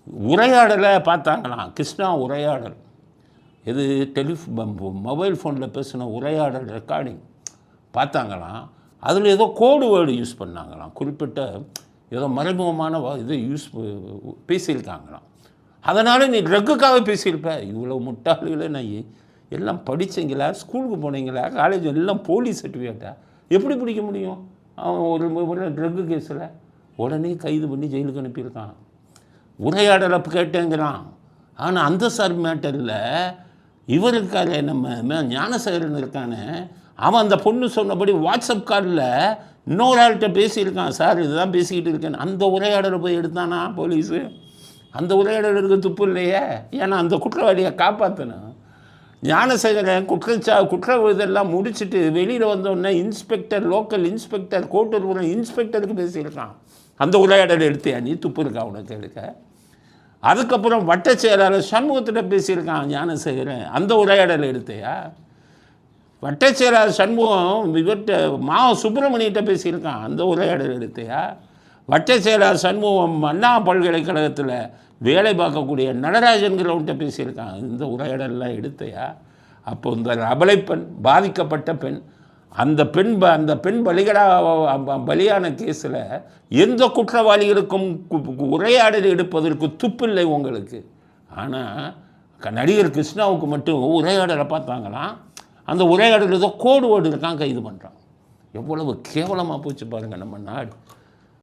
உரையாடலை பார்த்தாங்களாம். கிருஷ்ணா உரையாடல், இது மொபைல் ஃபோனில் பேசின உரையாடல் ரெக்கார்டிங் பார்த்தாங்களாம். அதில் ஏதோ கோடு வேர்டு யூஸ் பண்ணாங்களாம், குறிப்பிட்ட ஏதோ மறைமுகமான இதை பேசியிருக்காங்களாம். அதனால் நீ ட்ரக்குக்காக பேசியிருப்ப. இவ்வளோ முட்டாள்களை நான் எல்லாம் படித்தீங்களா, ஸ்கூலுக்கு போனீங்களா, காலேஜ் எல்லாம் போலீஸ் சர்டிஃபிகேட்டா, எப்படி பிடிக்க முடியும்? அவன் ஒரு ட்ரக்கு கேஸில் உடனே கைது பண்ணி ஜெயிலுக்கு அனுப்பியிருக்கான். உரையாடலை கேட்டேங்கிறான். ஆனால் அந்த சார் மேட்டரில் இவர் இருக்காரு, நம்ம ஞானசேகரன் இருக்கானே, அவன் அந்த பொண்ணு சொன்னபடி வாட்ஸ்அப் காலில் இன்னொரு ஆள்கிட்ட பேசியிருக்கான். சார் இதுதான் பேசிக்கிட்டு இருக்கேன். அந்த உரையாடலை போய் எடுத்தானா போலீஸு? அந்த உரையாடலுக்கு துப்பு இல்லையே. ஏன்னா அந்த குற்றவாளியை காப்பாற்றணும். ஞானசேகரன் குற்ற இதெல்லாம் முடிச்சுட்டு வெளியில் வந்தோடனே இன்ஸ்பெக்டர், லோக்கல் இன்ஸ்பெக்டர், கோட்டூர் இன்ஸ்பெக்டருக்கு பேசியிருக்கான். அந்த உரையாடல் எடுத்தியா நீ? துப்பு இருக்கா உனக்கு எடுக்க? அதுக்கப்புறம் வட்ட செயலாளர் சண்முகத்திட்ட பேசியிருக்கான் ஞானசேகரன். அந்த உரையாடல் எடுத்தையா? வட்ட செயலாளர் சண்முகம் இவர்கிட்ட சுப்பிரமணியிட்ட பேசியிருக்கான். அந்த உரையாடல் எடுத்தையா? வட்ட செயலாளர் சண்முகம் அண்ணா பல்கலைக்கழகத்தில் வேலை பார்க்கக்கூடிய நடராஜன்கிறவன்கிட்ட பேசியிருக்கான். இந்த உரையாடலாம் எடுத்தையா? அப்போ இந்த அபலை பெண், பாதிக்கப்பட்ட பெண், அந்த பெண் பலியான கேஸில் எந்த குற்றவாளிகளுக்கும் உரையாடல் எடுப்பதற்கு துப்பில்லை உங்களுக்கு. ஆனால் நடிகர் கிருஷ்ணாவுக்கு மட்டும் உரையாடலை பார்த்தாங்களாம். அந்த உரையாடல் ஏதோ கோடு வேர்டு இருக்கான், கைது பண்ணுறான். எவ்வளவு கேவலமாக போச்சு பாருங்கள் நம்ம நாடு.